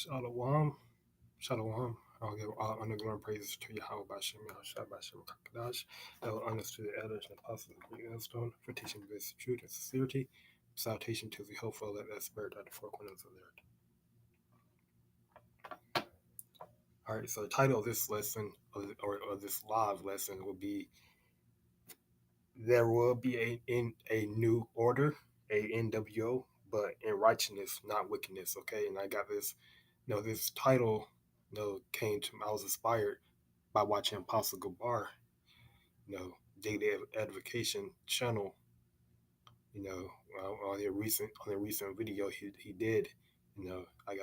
Shalom. Shalom. I'll give all honor, glory, and praises to Yahawah BAHASHAM, YAHAWASHI, QADASH. All honors to the elders and apostles of the Great Millstone for teaching this truth and sincerity. Salutation to the hopeful that spirit at the four corners of the earth. All right, so the title of this lesson, or this live lesson, will be There Will Be a New Order, a NWO, but in righteousness, not wickedness. Okay, and I got this. This title, came to me. I was inspired by watching Apostle Gabar, Daily Edification channel. On the recent video he did. I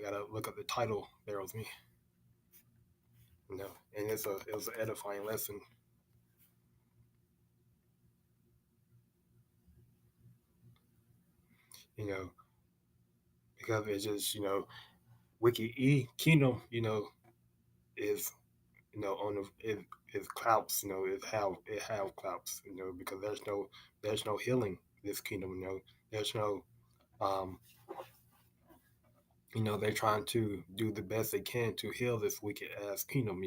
gotta look up the title. There was me. And it was an edifying lesson. Because it's just Wiki E Kingdom, is on the it clouts, it have clouts, because there's no healing this kingdom, there's no they're trying to do the best they can to heal this wicked ass kingdom,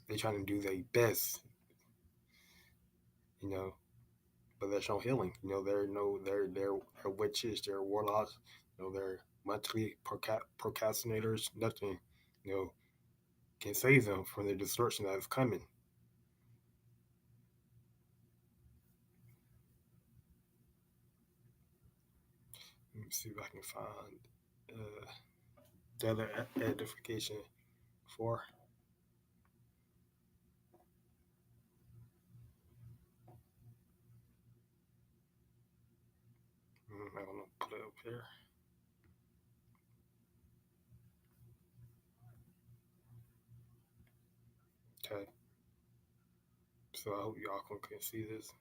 they're trying to do their best, but there's no healing, they're witches, they're warlocks, they're monthly procrastinators, nothing, can save them from the destruction that is coming. Let me see if I can find the other edification for. I'm gonna put it up here. Okay. So I hope y'all can see this.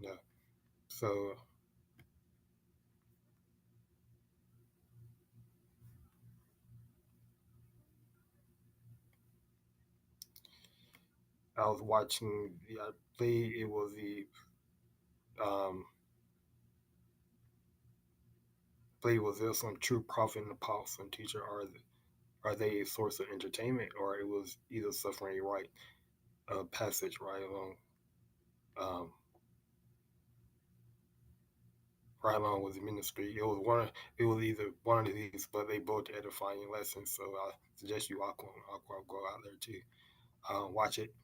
Yeah. So I was watching I believe it was the I believe was this some true prophet and apostle and teacher, are they a source of entertainment, or it was either suffering right passage um right along with the ministry. It was either one of these, but they both edifying lessons. So I suggest you all go out there to watch it.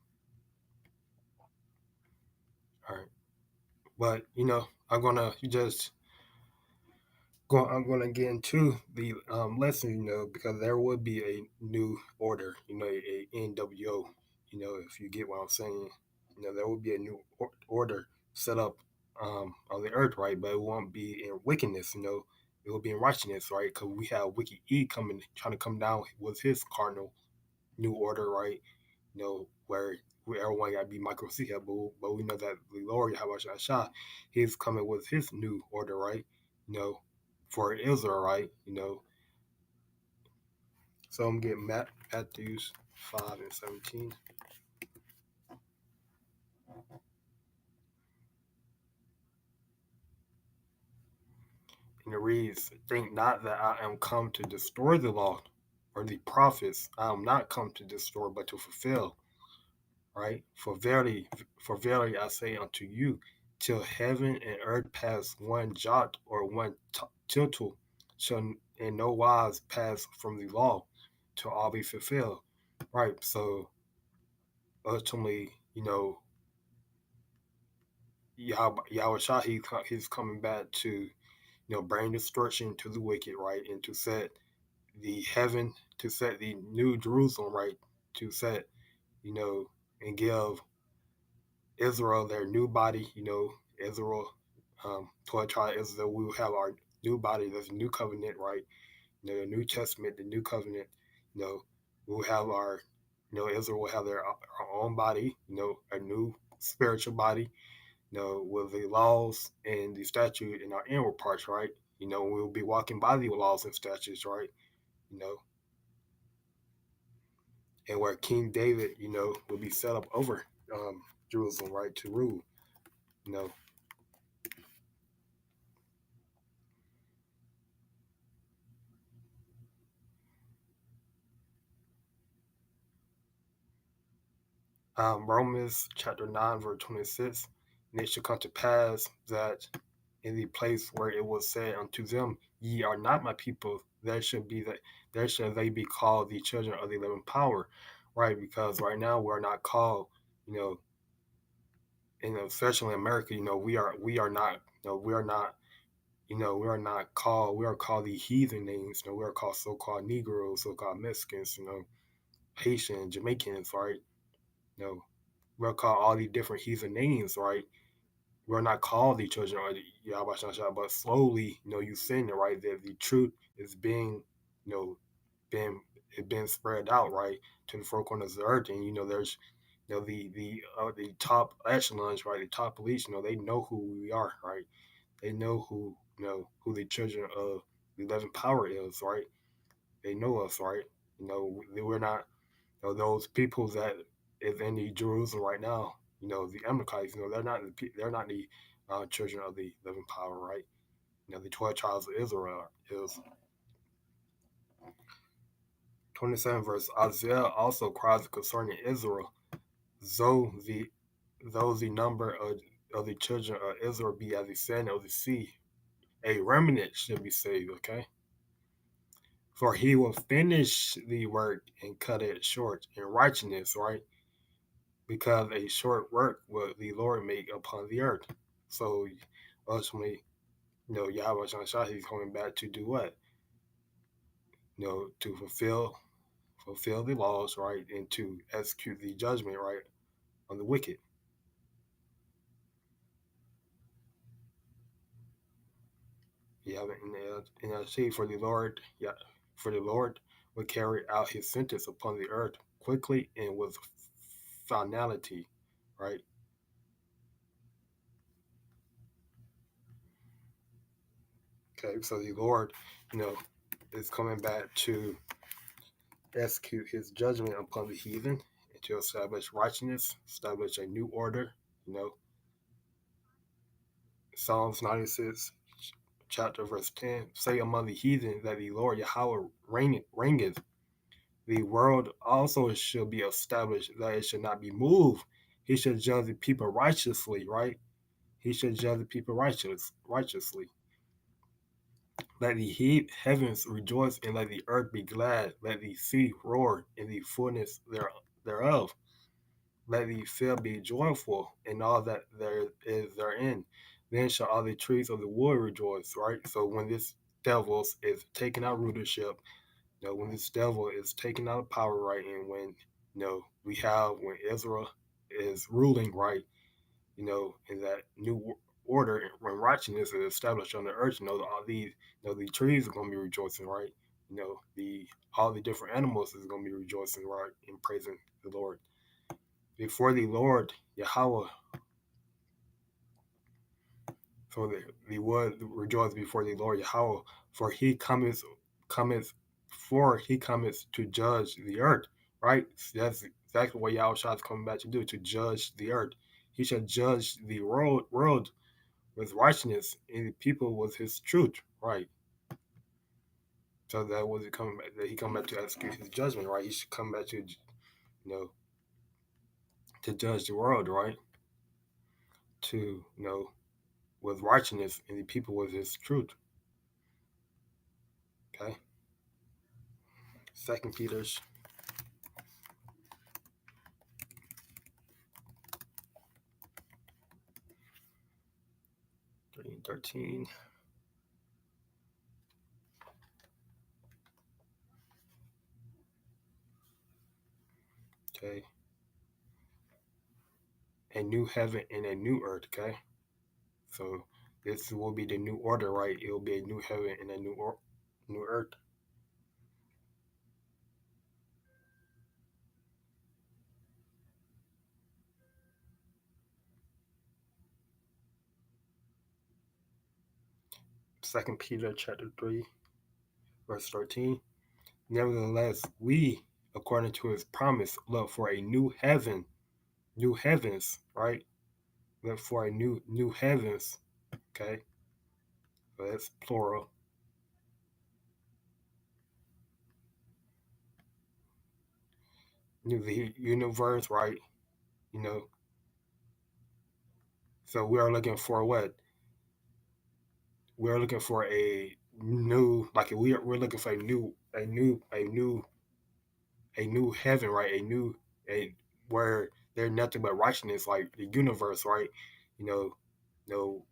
All right. But I'm gonna get into the lesson, because there would be a new order, a NWO, if you get what I'm saying, there would be a new order set up on the earth, right? But it won't be in wickedness, it will be in righteousness, right? Because we have Wiki E trying to come down with his cardinal new order, right? Where everyone got to be micro but we know that the Lord YAHAWASHI, he's coming with his new order, right? For Israel, right? So I'm getting Matthews 5:17. And it reads, "Think not that I am come to destroy the law or the prophets. I am not come to destroy, but to fulfill." Right? For verily I say unto you, till heaven and earth pass one jot or one tittle shall in no wise pass from the law till all be fulfilled. Right. So ultimately, Yahweh he's coming back to, bring destruction to the wicked, right? And to set to set the new Jerusalem, right? To set, and give Israel their new body, Israel, 12 tribe Israel, we will have our new body, that's a new covenant, right? The New Testament, the new covenant, we'll have Israel will have our own body, a new spiritual body, with the laws and the statute in our inward parts, right? We'll be walking by the laws and statutes, right? You know, and where King David, will be set up over Jerusalem, right, to rule. You know, Romans chapter 9, verse 26. And it shall come to pass that in the place where it was said unto them, Ye are not my people, there shall they be called the children of the living power, right? Because right now we're not called, you know, especially in America, we are not, we are not, we are not called, we are called the heathen names, we are called so-called Negroes, so-called Mexicans, Haitian, Jamaicans, right? You know, we're called all these different heathen names, right? We're not called the children of YAHAWASHI, but slowly, you saying it, right? That the truth is being, you know, being it being spread out, right, to the four corners of the earth, and there's, the top echelons, right, the top elites, they know who we are, right? They know who the children of the living power is, right? They know us, right? We're not, those people that is in the Jerusalem right now, the Amalekites, they're not the children of the living power, right? The 12 tribes of Israel is 27 verse. Isaiah also cries concerning Israel, though the number of the children of Israel be as the sand of the sea, a remnant should be saved, okay? For he will finish the work and cut it short in righteousness, right? Because a short work will the Lord make upon the earth. So ultimately, Yahweh Shah, he's coming back to do what? To fulfill the laws, right, and to execute the judgment, right, on the wicked. Yeah, and I see for the Lord, yeah, for the Lord will carry out his sentence upon the earth quickly and with finality, right? Okay, so the Lord, you know, is coming back to execute his judgment upon the heathen and to establish righteousness, establish a new order. You know, Psalms 96, chapter verse 10, say among the heathen that the Lord Yahweh reigneth. The world also shall be established, that it should not be moved. He should judge the people righteously, right? He should judge the people righteously. Let the heavens rejoice and let the earth be glad. Let the sea roar in the fullness thereof. Let the field be joyful and all that there is therein. Then shall all the trees of the wood rejoice, right? So when this devil is taking out rulership, when this devil is taking out power, right, and when when Israel is ruling, right, in that new order when righteousness is established on the earth, all these, the trees are gonna be rejoicing, right? The all the different animals is gonna be rejoicing, right, and praising the Lord. Before the Lord Yahweh, so the wood rejoice before the Lord Yahweh, for he cometh for he cometh to judge the earth, right? That's exactly what Yahweh is coming back to do, to judge the earth. He shall judge the world with righteousness and the people with his truth, right? So that was it coming back, that he come back to execute his judgment, right? He should come back to know to judge the world, right? To with righteousness and the people with his truth. Okay. Second Peter's 13. Okay. A new heaven and a new earth, okay? So this will be the new order, right? It will be a new heaven and a new earth. Second Peter chapter 3, verse 13. Nevertheless, we, according to his promise, look for a new heaven new heavens, right? Look for a new heavens. Okay, so that's plural. New the universe, right? You know, so we are looking for what? We're looking for a new, like we're looking for a new heaven, right? A where there's nothing but righteousness, like the universe, right? You know,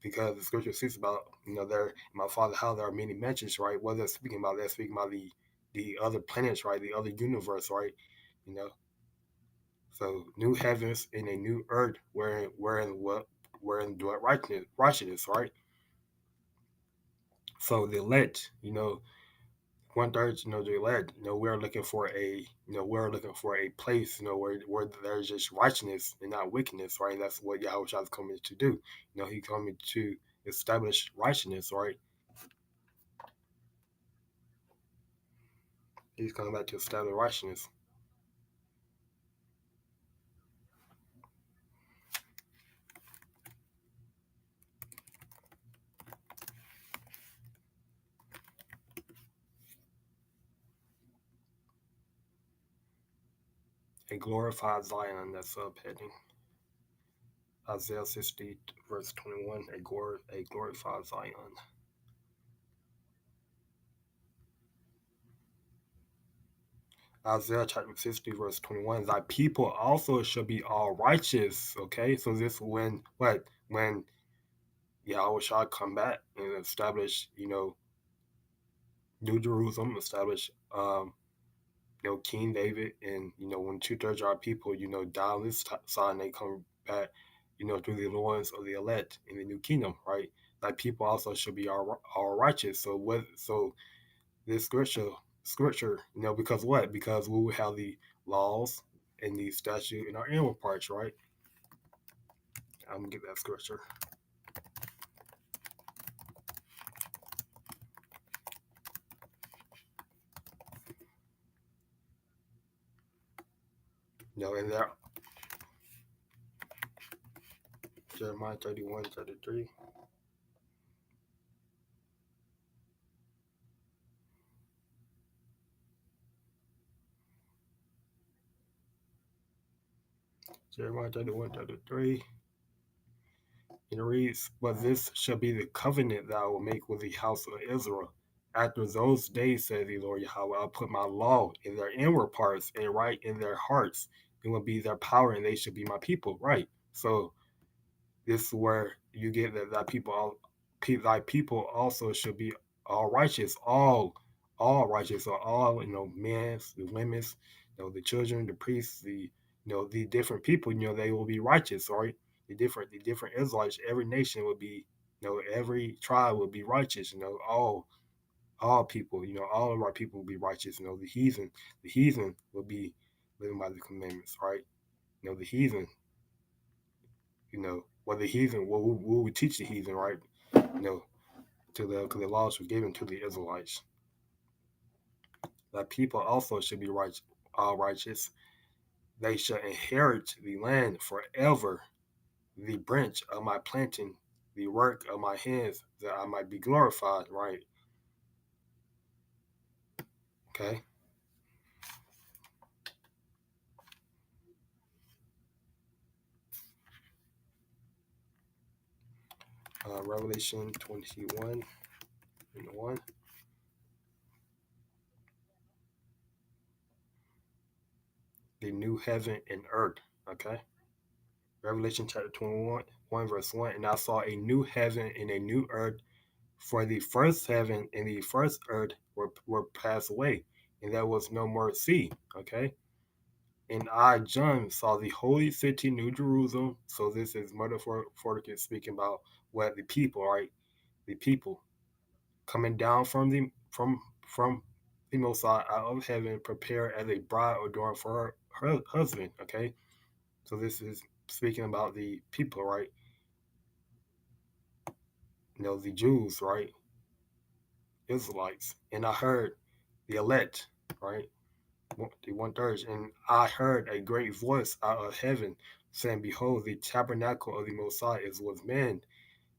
because the scripture speaks about, there in my father's house there are many mansions, right? What they're speaking about, they're speaking about the other planets, right? The other universe, right? You know, so new heavens and a new earth, wherein dwell righteousness, right? So the elect, 1/3, the elect, we're looking for a place, where there's just righteousness and not wickedness, right? That's what Yahushua is coming to do. He coming to establish righteousness, right? He's coming back to establish righteousness, a glorified Zion. That's subheading. Isaiah 60 verse 21, a glorified Zion. Isaiah chapter 60 verse 21, thy people also shall be all righteous. Okay, so this when Yahweh shall come back and establish, New Jerusalem, establish, King David, and when 2/3 of our people, die on this side, and they come back, through the loins of the elect in the new kingdom, right? Like people also should be all righteous. So what? So this scripture, because what? Because we will have the laws and the statute in our inward parts, right? I'm gonna get that scripture. In there, Jeremiah 31, 33. Jeremiah 31, 33. And it reads, but this shall be the covenant that I will make with the house of Israel. After those days, said the Lord Yahweh, I'll put my law in their inward parts and write in their hearts. It will be their power, and they shall be my people. Right. So this is where you get that thy people also should be all righteous, all righteous, or all men, the women, the children, the priests, the different people, they will be righteous, right? The different Israelites, every nation will be, every tribe will be righteous, all people, all of our people will be righteous. The heathen will be living by the commandments, right? The heathen, the heathen, what we teach the heathen, right? Because the laws were given to the Israelites. That people also should be all righteous. They shall inherit the land forever, the branch of my planting, the work of my hands, that I might be glorified, right? Okay. Revelation 21 and 1. The new heaven and earth. Okay. Revelation chapter 21, 1 verse 1. And I saw a new heaven and a new earth, for the first heaven and the first earth were passed away, and there was no more sea. Okay. And I, John, saw the holy city, New Jerusalem. So this is metaphorically speaking about what the people, right? The people coming down from the Most High out of heaven, prepared as a bride adorned for her husband. Okay. So this is speaking about the people, right? The Jews, right? Israelites. And I heard the elect, right? the 1/3. And I heard a great voice out of heaven saying, "Behold, the tabernacle of the Most High is with men,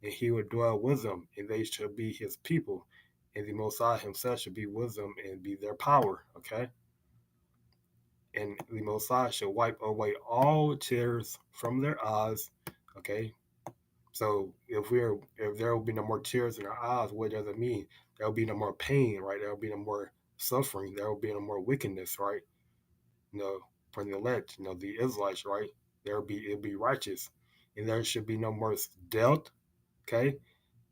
and he will dwell with them, and they shall be his people, and the Most High himself shall be with them and be their power." Okay? And the Most High shall wipe away all tears from their eyes. Okay? So if there will be no more tears in our eyes, what does it mean? There will be no more pain, right? There will be no more suffering. There will be no more wickedness, right? You know, from the elect, the Israelites, right? It'll be righteous. And there should be no more death, okay?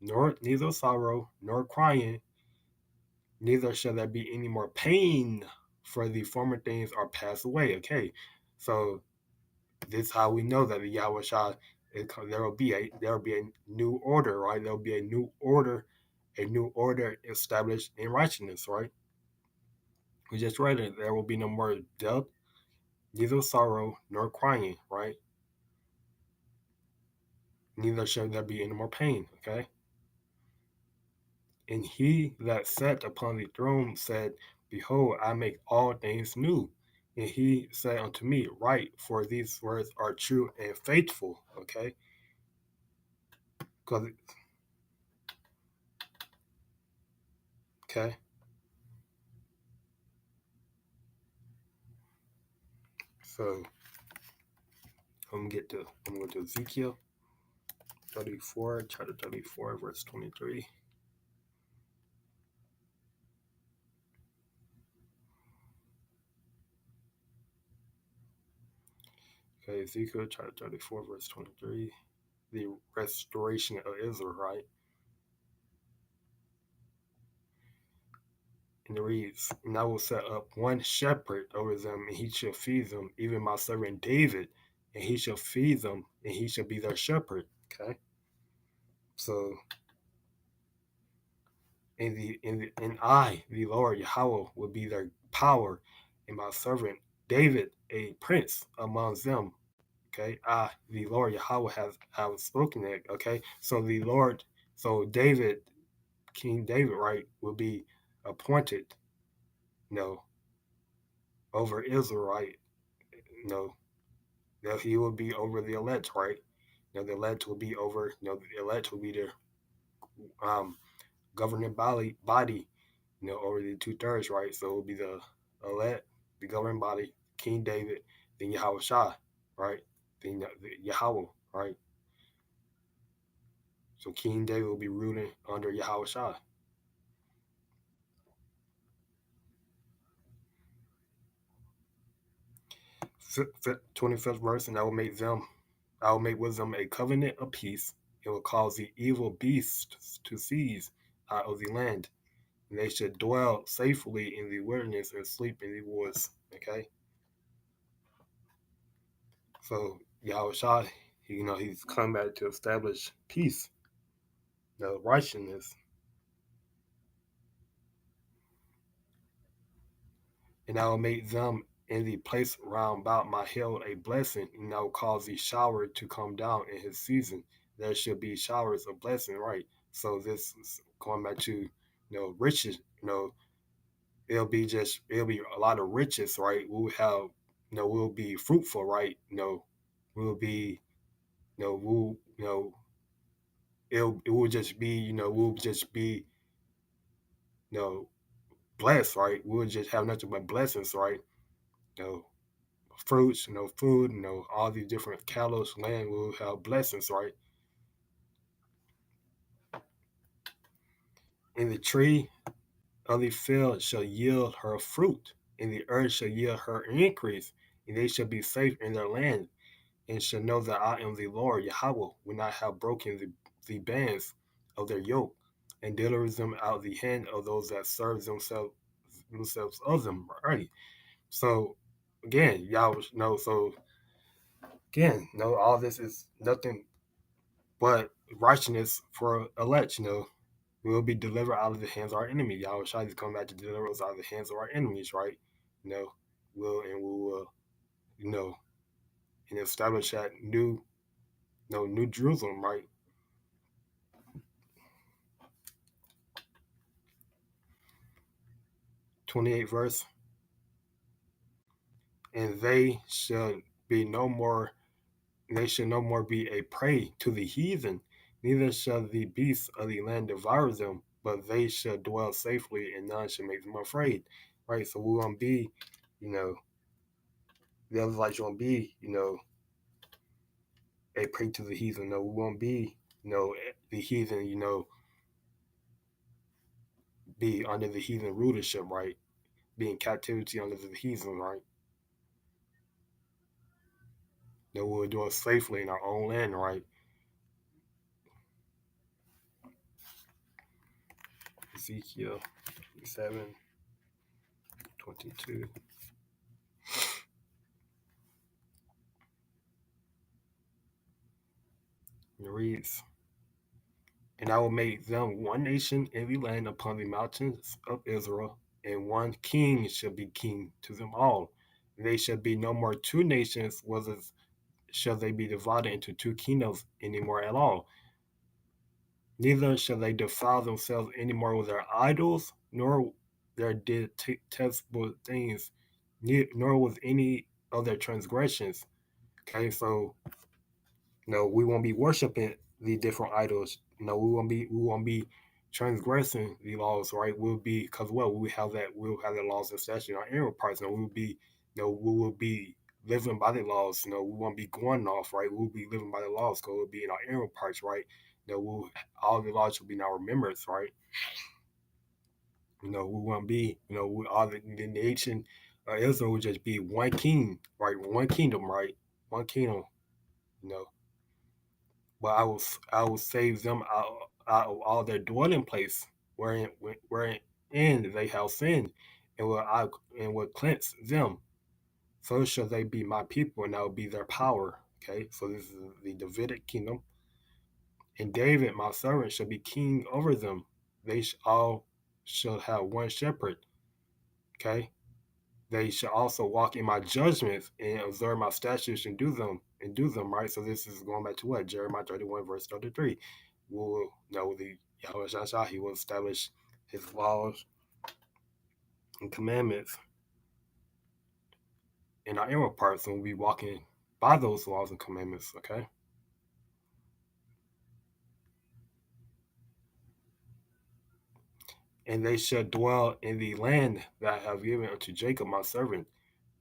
Nor neither sorrow, nor crying, neither shall there be any more pain, for the former things are passed away. Okay. So this is how we know that the Yahawashi, there will be a new order, right? There will be a new order established in righteousness, right? We just read it. There will be no more death, neither sorrow nor crying, right? Neither shall there be any more pain, okay? And he that sat upon the throne said, "Behold, I make all things new." And he said unto me, "Write, for these words are true and faithful, okay? Because, okay, so I'm going to Ezekiel 34, chapter 34, verse 23. Okay, Ezekiel chapter 34, verse 23. The restoration of Israel, right? And it reads, "And I will set up one shepherd over them, and he shall feed them, even my servant David, and he shall feed them, and he shall be their shepherd." Okay. So and I, the Lord Yahweh, will be their power, and my servant David a prince among them. Okay. I, the Lord Yahweh, have spoken it. Okay. So the Lord, so David, King David, right, will be appointed, you know, over Israel, right? You know, that he will be over the elect, right? The elect will be over, the elect will be the um, governing body, over the 2/3, right? So it will be the elect, the governing body, King David, then Yahawashi, right? Then the Yahweh, right? So King David will be ruling under Yahawashi. 25th verse, and I will make with them a covenant of peace. It will cause the evil beasts to cease out of the land, and they should dwell safely in the wilderness and sleep in the woods. Okay, so Yahushua, he's come back to establish peace, righteousness, and I will make them in the place round about my hill a blessing, and I will cause the shower to come down in his season. There should be showers of blessing, right? So this is going back to riches, it'll be a lot of riches, right? We'll have, we'll be fruitful, right? We'll be, we'll, it will just be, we'll just be, you know, blessed, right? We'll just have nothing but blessings, right? You know, fruits, food, all these different cattle, land will have blessings, right? And the tree of the field shall yield her fruit, and the earth shall yield her increase, and they shall be safe in their land, and shall know that I am the Lord Yahweh when I have broken the bands of their yoke, and delivers them out of the hand of those that serve themselves of them. Right. So again, Yahweh know. So again, all this is nothing but righteousness for elect. We will be delivered out of the hands of our enemy. Yahweh Shai is coming back to deliver us out of the hands of our enemies. Right. You know, we will you know and establish that New Jerusalem. Right. 28th verse. and they shall be no more they shall no more be a prey to the heathen, neither shall the beasts of the land devour them, but they shall dwell safely, and none shall make them afraid. Right? So we won't be, you know, the Israelites won't be, a prey to the heathen. No, we won't be, the heathen, be under the heathen rulership, right? Be in captivity under the heathen, right? That we'll dwell safely in our own land, right? Ezekiel 7:22. It reads, and I will make them one nation in the land upon the mountains of Israel, and one king shall be king to them all. And they shall be no more two nations, whether shall they be divided into two kingdoms any more at all. Neither shall they defile themselves any more with their idols, nor their detestable things, nor with any of their transgressions. Okay, so we won't be worshiping the different idols. We won't be transgressing the laws, right? We'll be because we'll have the laws and statutes in our inner parts. We'll be we will be living by the laws. We won't be going off, right? We'll be living by the laws because we'll be in our inner parts, right? All the laws will be in our remembrance, right? We won't be, all the nation Israel will just be one king, right? One kingdom, right? One kingdom, you know but I will save them out of all their dwelling place, wherein they have sinned, and will cleanse them. So shall they be my people, and I will be their power. Okay, so this is the Davidic kingdom, and David, my servant, shall be king over them. They all shall have one shepherd. Okay, they shall also walk in my judgments and observe my statutes and do them right. So this is going back to what Jeremiah 31 verse 33. Will know the YAHAWASHI, he will establish his laws and commandments in our inner parts, and we'll be walking by those laws and commandments. Okay, and they shall dwell in the land that I have given unto Jacob my servant,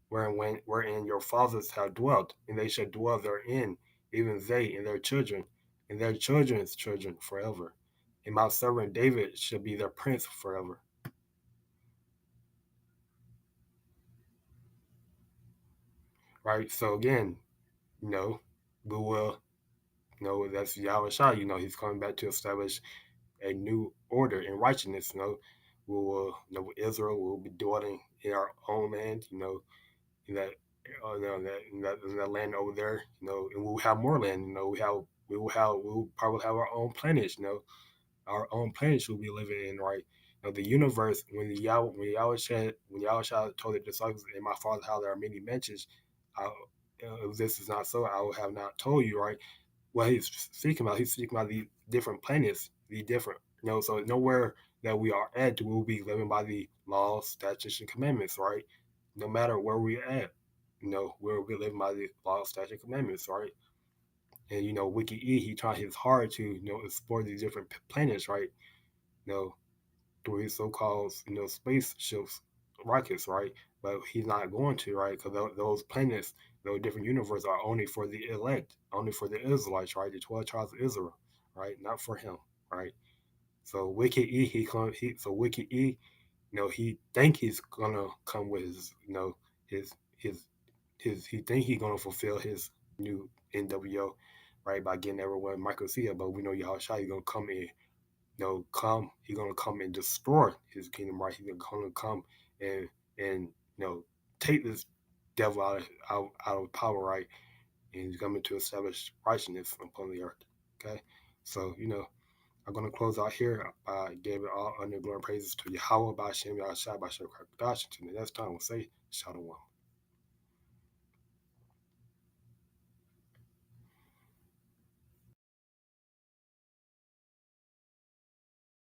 wherein your fathers have dwelt, and they shall dwell therein, even they and their children, and their children's children forever. And my servant David shall be their prince forever. Right? So again, you know, we will, that's Yahweh Shah, he's coming back to establish a new order in righteousness. We will, Israel will be dwelling in our own land, in that in that land over there, and we'll have more land. We'll probably have our own planets, our own planets we'll be living in, right? The universe, when Yahweh told the disciples, in my father's house there are many mansions, if this is not so, I would have not told you, right? What he's speaking about the different planets, the different, so nowhere that we are at we'll be living by the laws, statutes, and commandments, right? No matter where we're at, we'll be living by the laws, statutes, and commandments, right? And Wiki E, he tried his hard to explore these different planets, right? You know, through his so-called spaceships, rockets, right? But he's not going to, right? Because those planets, those different universes are only for the elect, only for the Israelites, right? The 12 tribes of Israel, right? Not for him, right? So Wicked E, so Wicked E, he think he's gonna come with his, his his he think he's gonna fulfill his new NWO, right? By getting everyone Michael Cia, but we know Yahushua is gonna come in, he's gonna come and destroy his kingdom, right? He's gonna come and and take this devil out of power, right? And he's coming to establish righteousness upon the earth. Okay, so I'm gonna close out here by giving all honor, glory, and praises to Yahawah, BAHASHAM, YAHAWASHI, BAHASHAM, QADASH. Until the next time, we'll say Shalom.